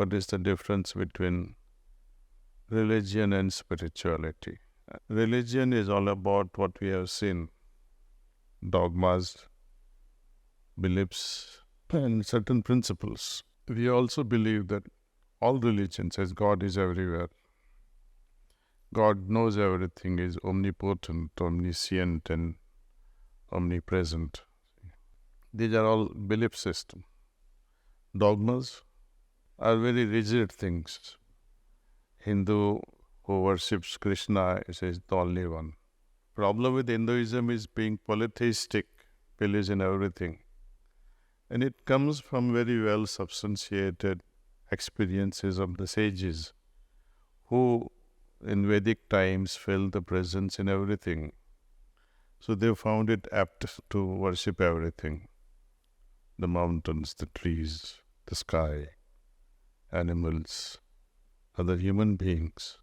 what is the difference between religion and spirituality. Religion is all about what we have seen, dogmas, beliefs, and certain principles. We also believe that all religions, as God is everywhere, God knows everything, is omnipotent, omniscient, and omnipresent. These are all belief systems. Dogmas are very rigid things. Hindu who worships Krishna is the only one. Problem with Hinduism is being polytheistic, believes in everything. And it comes from very well substantiated experiences of the sages who in Vedic times felt the presence in everything. So they found it apt to worship everything. The mountains, the trees, the sky, animals, other human beings.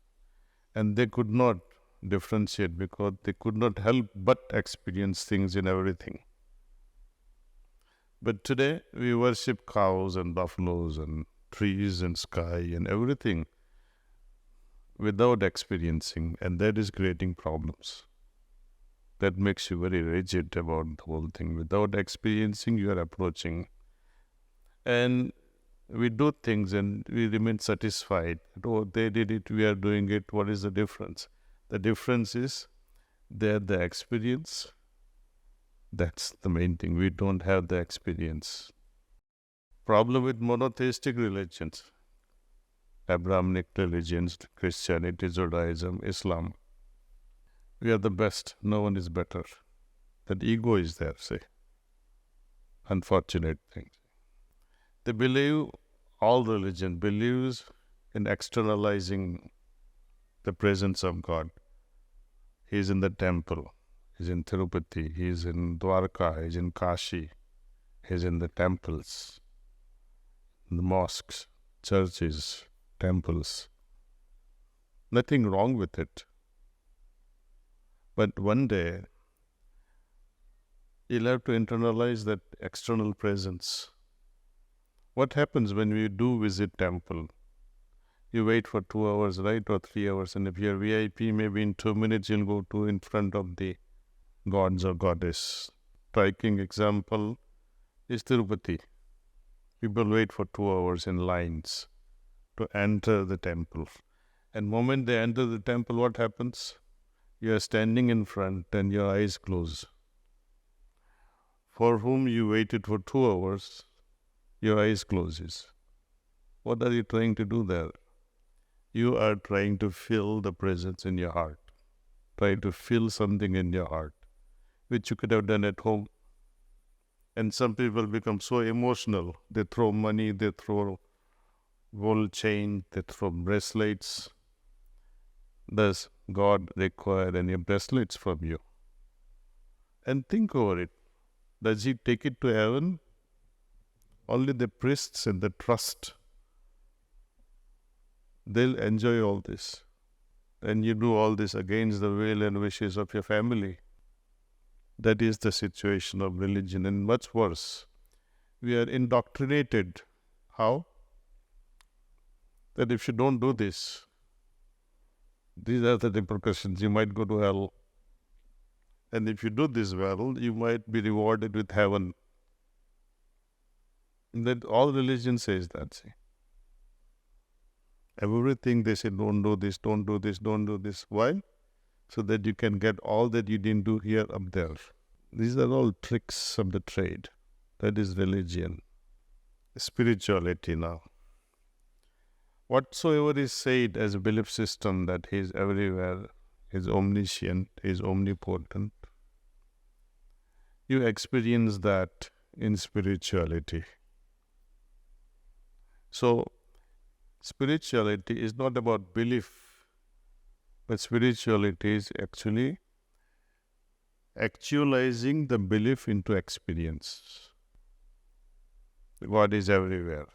And they could not differentiate because they could not help but experience things in everything. But today we worship cows and buffaloes and trees and sky and everything without experiencing, and that is creating problems. That makes you very rigid about the whole thing. Without experiencing, you are approaching. And we do things and we remain satisfied. Oh, they did it, we are doing it. What is the difference? The difference is they had the experience. That's the main thing. We don't have the experience. Problem with monotheistic religions, Abrahamic religions, Christianity, Judaism, Islam. We are the best. No one is better. That ego is there, say. Unfortunate thing. They believe, all religion believes in externalizing the presence of God. He is in the temple. He is in Tirupati. He is in Dwarka. He is in Kashi. He is in the temples, the mosques, churches, temples. Nothing wrong with it. But one day, you'll have to internalize that external presence. What happens when we do visit temple? You wait for 2 hours, right, or 3 hours, and if you're VIP, maybe in 2 minutes you'll go to in front of the gods or goddess. Striking example is Tirupati. People wait for 2 hours in lines to enter the temple. And the moment they enter the temple, what happens? You are standing in front and your eyes close. For whom you waited for 2 hours, your eyes closes. What are you trying to do there? You are trying to feel the presence in your heart. Trying to feel something in your heart, which you could have done at home. And some people become so emotional. They throw money, they throw gold chain, they throw bracelets. Does God require any bracelets from you? And think over it. Does He take it to heaven? Only the priests and the trust, they'll enjoy all this. And you do all this against the will and wishes of your family. That is the situation of religion, and much worse. We are indoctrinated. How? That if you don't do this, these are the repercussions. You might go to hell. And if you do this well, you might be rewarded with heaven. That all religion says that. See. Everything they say, don't do this, don't do this, don't do this. Why? So that you can get all that you didn't do here up there. These are all tricks of the trade. That is religion. Spirituality now. Whatsoever is said as a belief system that He is everywhere, He is omniscient, He is omnipotent, you experience that in spirituality. So, spirituality is not about belief, but spirituality is actually actualizing the belief into experience. God is everywhere.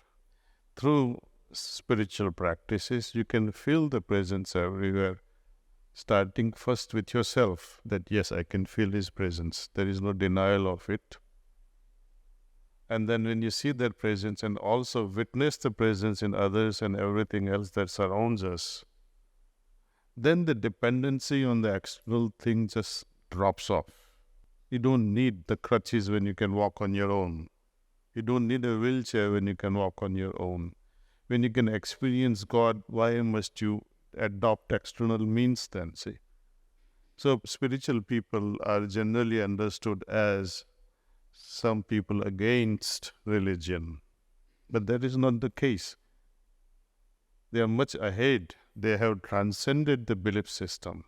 Through spiritual practices, you can feel the presence everywhere, starting first with yourself, that yes, I can feel His presence. There is no denial of it. And then when you see that presence and also witness the presence in others and everything else that surrounds us, then the dependency on the external thing just drops off. You don't need the crutches when you can walk on your own. You don't need a wheelchair when you can walk on your own. When you can experience God, why must you adopt external means then, see? So spiritual people are generally understood as some people against religion. But that is not the case. They are much ahead. They have transcended the belief system.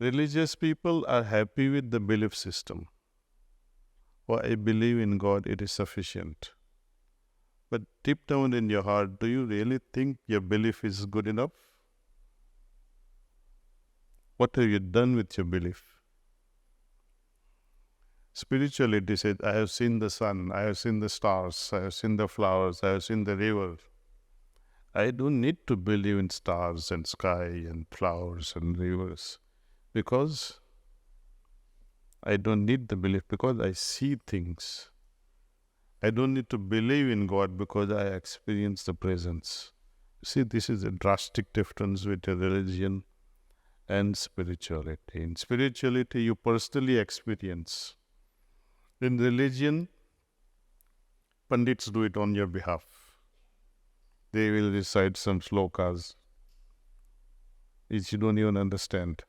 Religious people are happy with the belief system. Oh, I believe in God, it is sufficient. But deep down in your heart, do you really think your belief is good enough? What have you done with your belief? Spirituality says, I have seen the sun, I have seen the stars, I have seen the flowers, I have seen the river. I don't need to believe in stars and sky and flowers and rivers because I don't need the belief because I see things. I don't need to believe in God because I experience the presence. See, this is a drastic difference with a religion and spirituality. In spirituality, you personally experience. In religion, Pandits do it on your behalf. They will recite some slokas which you don't even understand.